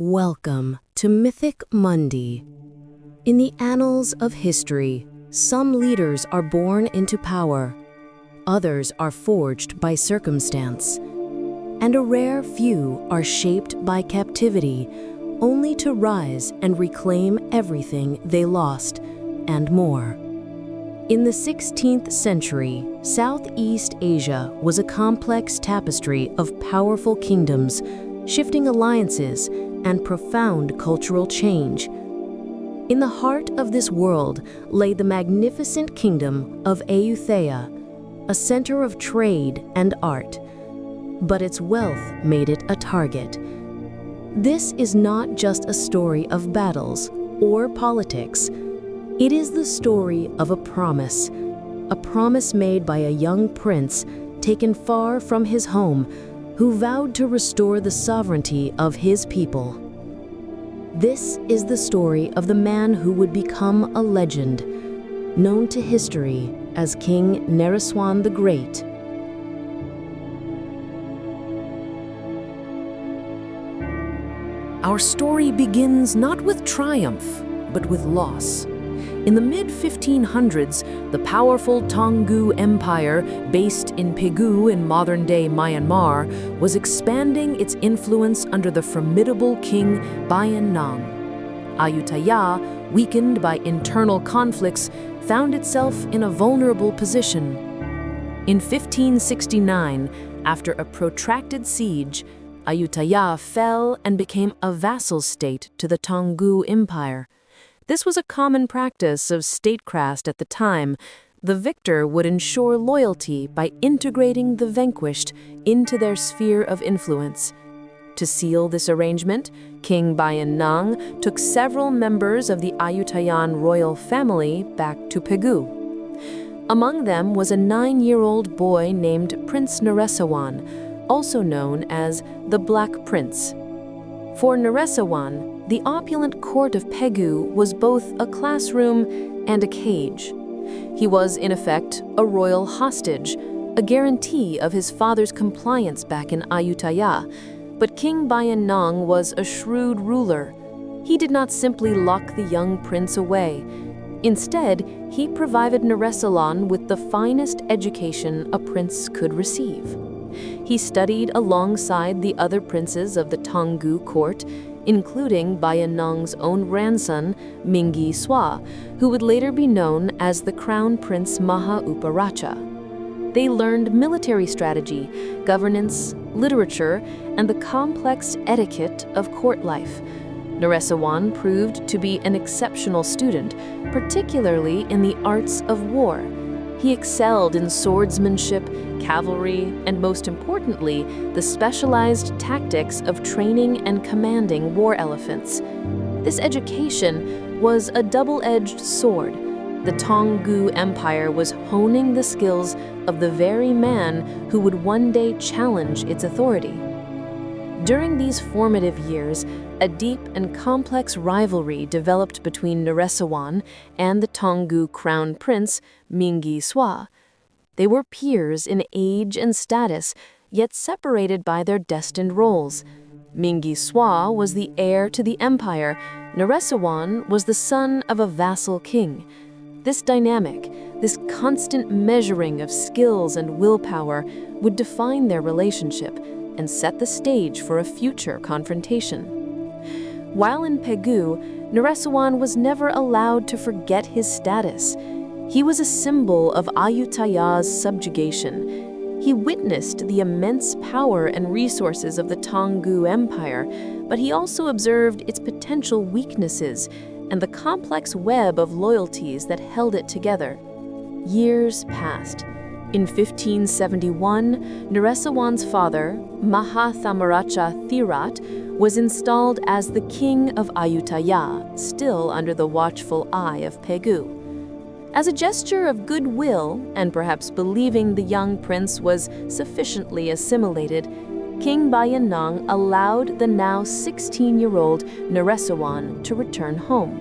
Welcome to Mythic Mundi. In the annals of history, some leaders are born into power, others are forged by circumstance, and a rare few are shaped by captivity, only to rise and reclaim everything they lost, and more. In the 16th century, Southeast Asia was a complex tapestry of powerful kingdoms, shifting alliances, and profound cultural change. In the heart of this world lay the magnificent Kingdom of Ayutthaya, a center of trade and art, but its wealth made it a target. This is not just a story of battles or politics. It is the story of a promise made by a young prince taken far from his home, who vowed to restore the sovereignty of his people. This is the story of the man who would become a legend, known to history as King Naresuan the Great. Our story begins not with triumph, but with loss. In the mid-1500s, the powerful Toungoo Empire, based in Pegu in modern-day Myanmar, was expanding its influence under the formidable King Bayan Nang. Ayutthaya, weakened by internal conflicts, found itself in a vulnerable position. In 1569, after a protracted siege, Ayutthaya fell and became a vassal state to the Toungoo Empire. This was a common practice of statecraft at the time. The victor would ensure loyalty by integrating the vanquished into their sphere of influence. To seal this arrangement, King Bayan Nang took several members of the Ayutthayan royal family back to Pegu. Among them was a 9-year-old boy named Prince Naresuan, also known as the Black Prince. For Naresuan, the opulent court of Pegu was both a classroom and a cage. He was, in effect, a royal hostage, a guarantee of his father's compliance back in Ayutthaya. But King Bayan Nang was a shrewd ruler. He did not simply lock the young prince away. Instead, he provided Naresuan with the finest education a prince could receive. He studied alongside the other princes of the Toungoo court, including Bayan Nang's own grandson, Mingyi Swa, who would later be known as the Crown Prince Maha Uparacha. They learned military strategy, governance, literature, and the complex etiquette of court life. Naresuan proved to be an exceptional student, particularly in the arts of war. He excelled in swordsmanship, cavalry, and most importantly, the specialized tactics of training and commanding war elephants. This education was a double-edged sword. The Toungoo Empire was honing the skills of the very man who would one day challenge its authority. During these formative years, a deep and complex rivalry developed between Naresuan and the Toungoo Crown Prince, Mingyi Swa. They were peers in age and status, yet separated by their destined roles. Mingyi Swa was the heir to the empire. Naresuan was the son of a vassal king. This dynamic, this constant measuring of skills and willpower, would define their relationship and set the stage for a future confrontation. While in Pegu, Naresuan was never allowed to forget his status. He was a symbol of Ayutthaya's subjugation. He witnessed the immense power and resources of the Toungoo Empire, but he also observed its potential weaknesses and the complex web of loyalties that held it together. Years passed. In 1571, Naresuan's father, Maha Thamaraja Thirat, was installed as the king of Ayutthaya, still under the watchful eye of Pegu. As a gesture of goodwill, and perhaps believing the young prince was sufficiently assimilated, King Bayan Nang allowed the now 16-year-old Naresuan to return home.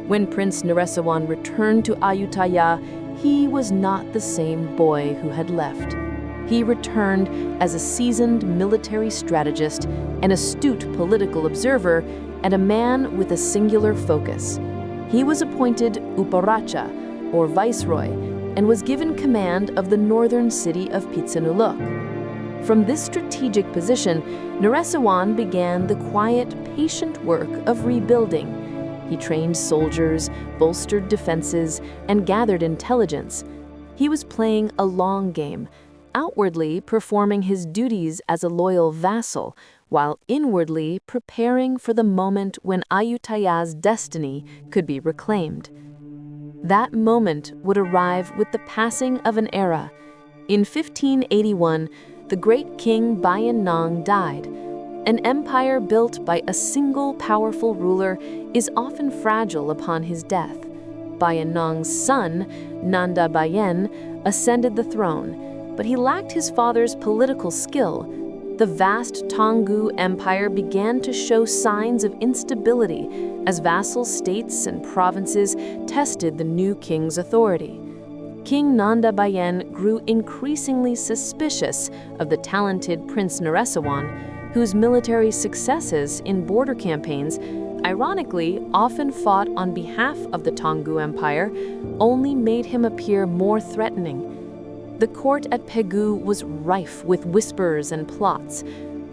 When Prince Naresuan returned to Ayutthaya, he was not the same boy who had left. He returned as a seasoned military strategist, an astute political observer, and a man with a singular focus. He was appointed Uparacha, or viceroy, and was given command of the northern city of Pitsanulok. From this strategic position, Naresuan began the quiet, patient work of rebuilding. He trained soldiers, bolstered defenses, and gathered intelligence. He was playing a long game, outwardly performing his duties as a loyal vassal, while inwardly preparing for the moment when Ayutthaya's destiny could be reclaimed. That moment would arrive with the passing of an era. In 1581, the great King Bayan Nong died. An empire built by a single powerful ruler is often fragile upon his death. Bayan Nong's son, Nanda Bayen, ascended the throne, but he lacked his father's political skill. The vast Toungoo Empire began to show signs of instability as vassal states and provinces tested the new king's authority. King Nanda Bayen grew increasingly suspicious of the talented Prince Naresuan, whose military successes in border campaigns, ironically often fought on behalf of the Toungoo Empire, only made him appear more threatening. The court at Pegu was rife with whispers and plots.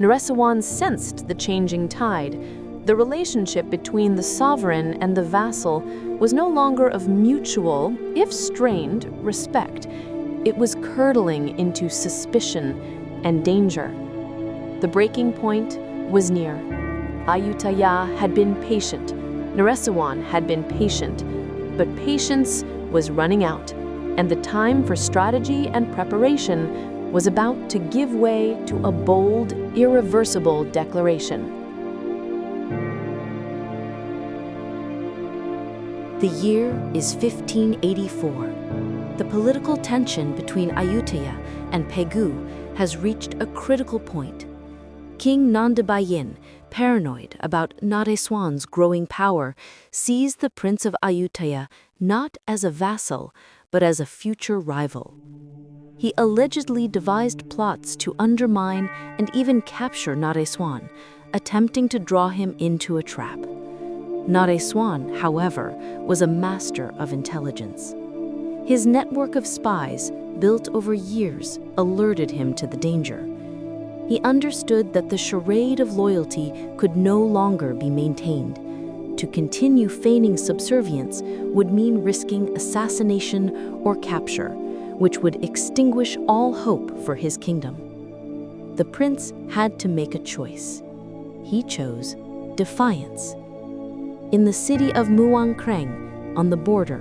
Naresuan sensed the changing tide. The relationship between the sovereign and the vassal was no longer of mutual, if strained, respect. It was curdling into suspicion and danger. The breaking point was near. Ayutthaya had been patient. Naresuan had been patient. But patience was running out, and the time for strategy and preparation was about to give way to a bold, irreversible declaration. The year is 1584. The political tension between Ayutthaya and Pegu has reached a critical point. King Nanda Bayen, paranoid about Naresuan's growing power, sees the Prince of Ayutthaya not as a vassal, but as a future rival. He allegedly devised plots to undermine and even capture Naresuan, attempting to draw him into a trap. Naresuan, however, was a master of intelligence. His network of spies, built over years, alerted him to the danger. He understood that the charade of loyalty could no longer be maintained. To continue feigning subservience would mean risking assassination or capture, which would extinguish all hope for his kingdom. The prince had to make a choice. He chose defiance. In the city of Muangkreng, on the border,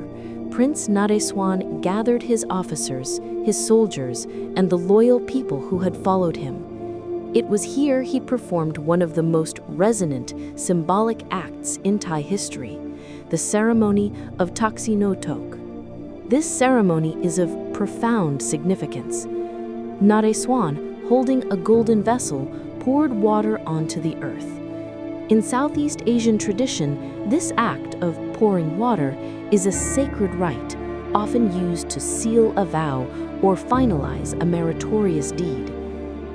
Prince Naresuan gathered his officers, his soldiers, and the loyal people who had followed him. It was here he performed one of the most resonant, symbolic acts in Thai history, the ceremony of Taksinotok. This ceremony is of profound significance. Naresuan, holding a golden vessel, poured water onto the earth. In Southeast Asian tradition, this act of pouring water is a sacred rite, often used to seal a vow or finalize a meritorious deed.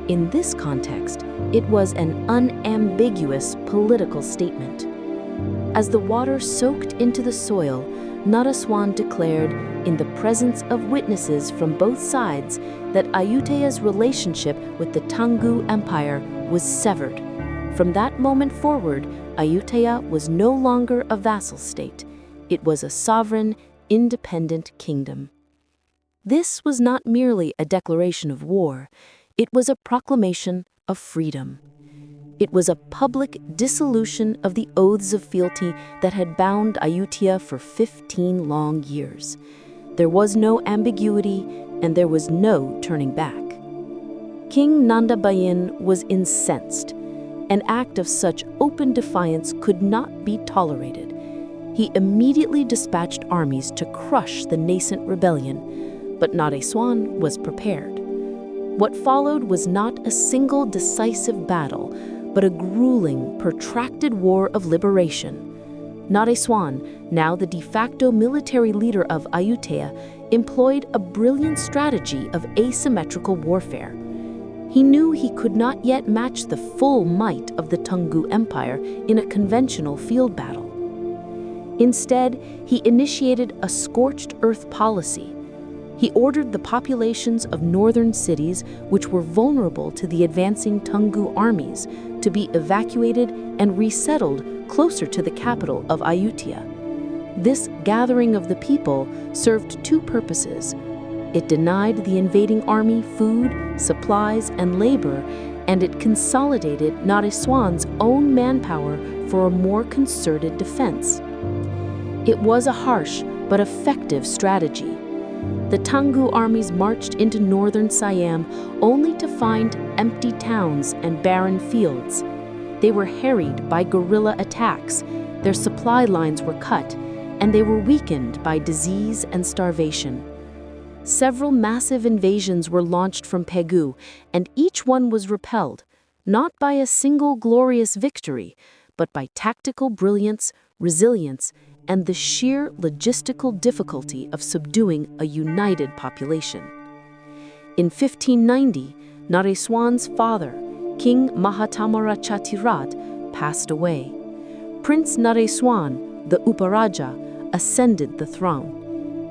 In this context, it was an unambiguous political statement. As the water soaked into the soil, Naresuan declared, in the presence of witnesses from both sides, that Ayutthaya's relationship with the Toungoo Empire was severed. From that moment forward, Ayutthaya was no longer a vassal state. It was a sovereign, independent kingdom. This was not merely a declaration of war. It was a proclamation of freedom. It was a public dissolution of the oaths of fealty that had bound Ayutthaya for 15 long years. There was no ambiguity, and there was no turning back. King Nanda Bayen was incensed. An act of such open defiance could not be tolerated. He immediately dispatched armies to crush the nascent rebellion, but Naresuan was prepared. What followed was not a single decisive battle, but a grueling, protracted war of liberation. Naresuan, now the de facto military leader of Ayutthaya, employed a brilliant strategy of asymmetrical warfare. He knew he could not yet match the full might of the Toungoo Empire in a conventional field battle. Instead, he initiated a scorched earth policy. He ordered the populations of northern cities, which were vulnerable to the advancing Toungoo armies, to be evacuated and resettled closer to the capital of Ayutthaya. This gathering of the people served two purposes. It denied the invading army food, supplies, and labor, and it consolidated Naresuan's own manpower for a more concerted defense. It was a harsh but effective strategy. The Toungoo armies marched into northern Siam only to find empty towns and barren fields. They were harried by guerrilla attacks, their supply lines were cut, and they were weakened by disease and starvation. Several massive invasions were launched from Pegu, and each one was repelled, not by a single glorious victory, but by tactical brilliance, resilience, and the sheer logistical difficulty of subduing a united population. In 1590, Naresuan's father, King Mahathamara passed away. Prince Naresuan, the Uparaja, ascended the throne.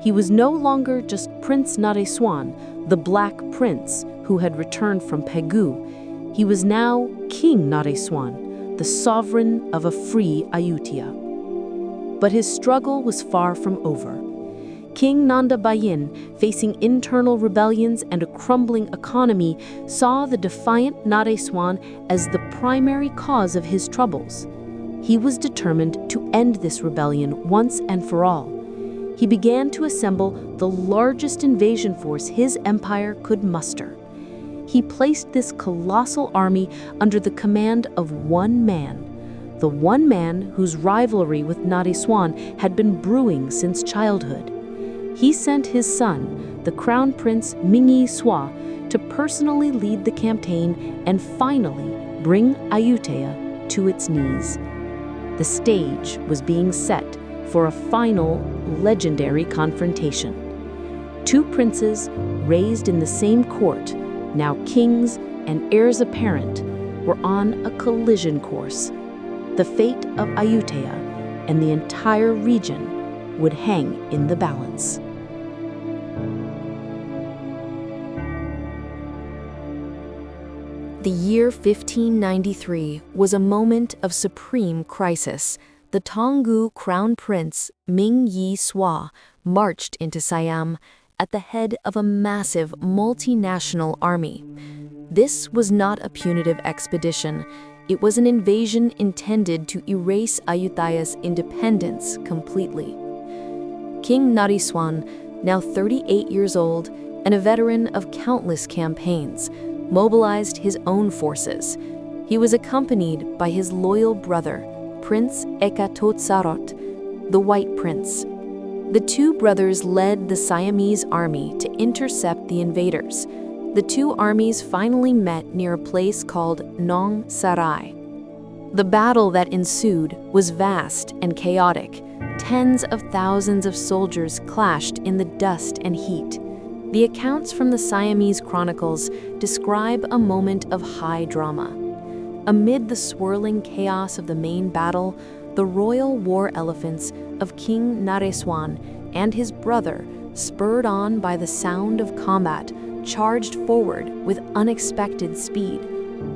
He was no longer just Prince Naresuan, the Black Prince who had returned from Pegu. He was now King Naresuan, the sovereign of a free Ayutthaya. But his struggle was far from over. King Nanda Bayin, facing internal rebellions and a crumbling economy, saw the defiant Naresuan as the primary cause of his troubles. He was determined to end this rebellion once and for all. He began to assemble the largest invasion force his empire could muster. He placed this colossal army under the command of one man, the one man whose rivalry with Naresuan had been brewing since childhood. He sent his son, the Crown Prince Mingyi Swa, to personally lead the campaign and finally bring Ayutthaya to its knees. The stage was being set for a final, legendary confrontation. Two princes, raised in the same court, now kings and heirs apparent, were on a collision course. The fate of Ayutthaya and the entire region would hang in the balance. The year 1593 was a moment of supreme crisis. The Toungoo Crown Prince Mingyi Swa marched into Siam at the head of a massive multinational army. This was not a punitive expedition. It was an invasion intended to erase Ayutthaya's independence completely. King Naresuan, now 38 years old and a veteran of countless campaigns, mobilized his own forces. He was accompanied by his loyal brother, Prince Ekatotsarot, the White Prince. The two brothers led the Siamese army to intercept the invaders. The two armies finally met near a place called Nong Sarai. The battle that ensued was vast and chaotic. Tens of thousands of soldiers clashed in the dust and heat. The accounts from the Siamese chronicles describe a moment of high drama. Amid the swirling chaos of the main battle, the royal war elephants of King Naresuan and his brother, spurred on by the sound of combat, charged forward with unexpected speed.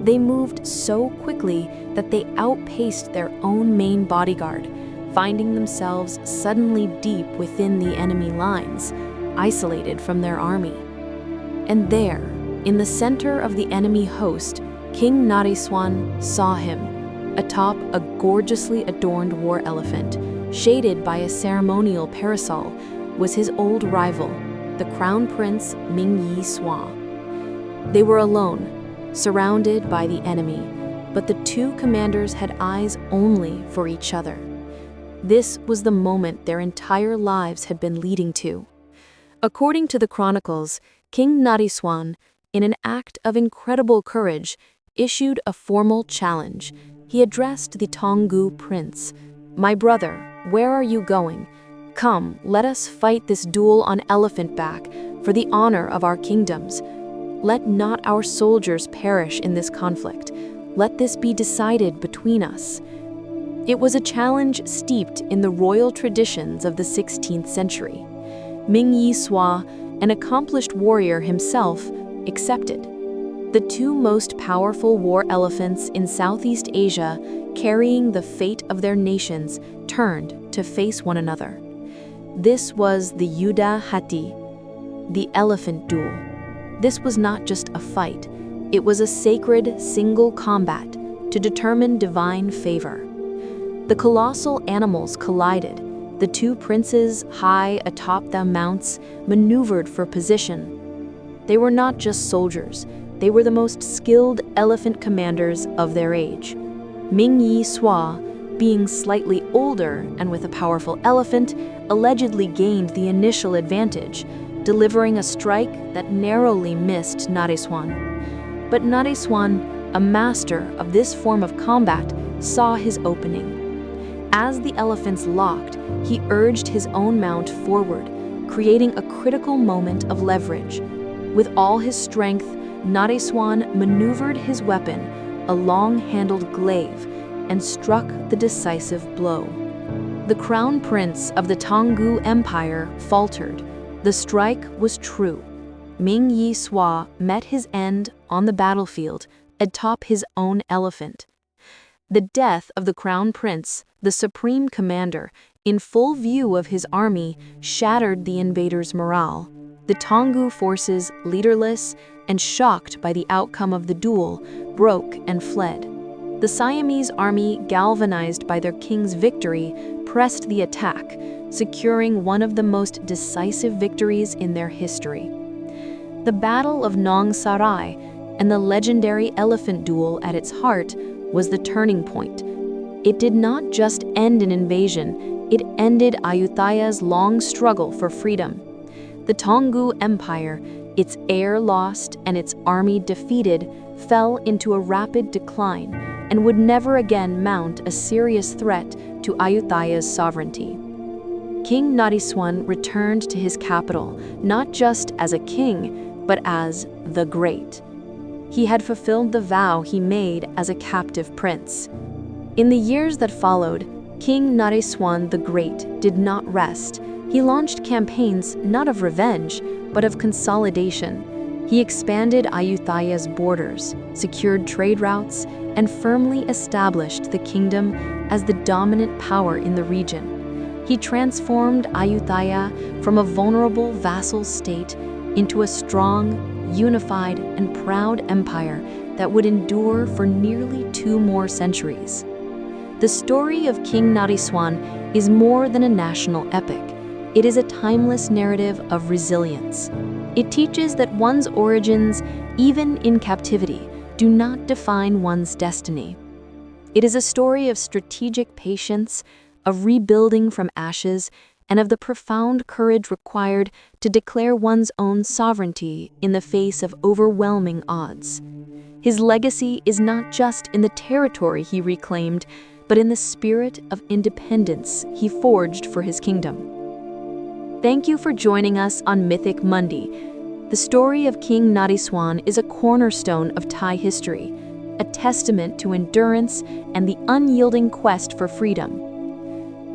They moved so quickly that they outpaced their own main bodyguard, finding themselves suddenly deep within the enemy lines, isolated from their army. And there, in the center of the enemy host, King Naresuan saw him, atop a gorgeously adorned war elephant, shaded by a ceremonial parasol, was his old rival, the Crown Prince Mingyi Swa. They were alone, surrounded by the enemy, but the two commanders had eyes only for each other. This was the moment their entire lives had been leading to. According to the chronicles, King Naresuan, in an act of incredible courage, issued a formal challenge. He addressed the Toungoo prince. "My brother, where are you going? Come, let us fight this duel on elephant back for the honor of our kingdoms. Let not our soldiers perish in this conflict. Let this be decided between us." It was a challenge steeped in the royal traditions of the 16th century. Mingyi Swa, an accomplished warrior himself, accepted. The two most powerful war elephants in Southeast Asia, carrying the fate of their nations, turned to face one another. This was the Yuddhahatthi, the elephant duel. This was not just a fight, it was a sacred single combat to determine divine favor. The colossal animals collided. The two princes, high atop their mounts, maneuvered for position. They were not just soldiers, they were the most skilled elephant commanders of their age. Mingyi Swa, being slightly older and with a powerful elephant, allegedly gained the initial advantage, delivering a strike that narrowly missed Naresuan. But Naresuan, a master of this form of combat, saw his opening. As the elephants locked, he urged his own mount forward, creating a critical moment of leverage. With all his strength, Naresuan maneuvered his weapon, a long-handled glaive, and struck the decisive blow. The crown prince of the Toungoo Empire faltered. The strike was true. Mingyi Swa met his end on the battlefield atop his own elephant. The death of the crown prince, the supreme commander, in full view of his army, shattered the invaders' morale. The Toungoo forces, leaderless and shocked by the outcome of the duel, broke and fled. The Siamese army, galvanized by their king's victory, pressed the attack, securing one of the most decisive victories in their history. The Battle of Nong Sarai and the legendary elephant duel at its heart was the turning point. It did not just end an invasion, it ended Ayutthaya's long struggle for freedom. The Toungoo Empire, its heir lost and its army defeated, fell into a rapid decline and would never again mount a serious threat to Ayutthaya's sovereignty. King Naresuan returned to his capital, not just as a king, but as the Great. He had fulfilled the vow he made as a captive prince. In the years that followed, King Naresuan the Great did not rest. He launched campaigns not of revenge, but of consolidation. He expanded Ayutthaya's borders, secured trade routes, and firmly established the kingdom as the dominant power in the region. He transformed Ayutthaya from a vulnerable vassal state into a strong, unified, and proud empire that would endure for nearly 2 more centuries. The story of King Naresuan is more than a national epic. It is a timeless narrative of resilience. It teaches that one's origins, even in captivity, do not define one's destiny. It is a story of strategic patience, of rebuilding from ashes, and of the profound courage required to declare one's own sovereignty in the face of overwhelming odds. His legacy is not just in the territory he reclaimed, but in the spirit of independence he forged for his kingdom. Thank you for joining us on Mythic Mundi. The story of King Naresuan is a cornerstone of Thai history, a testament to endurance and the unyielding quest for freedom.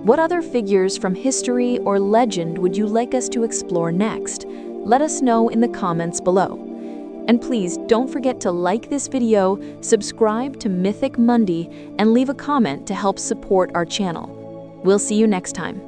What other figures from history or legend would you like us to explore next? Let us know in the comments below. And please don't forget to like this video, subscribe to Mythic Mundi, and leave a comment to help support our channel. We'll see you next time.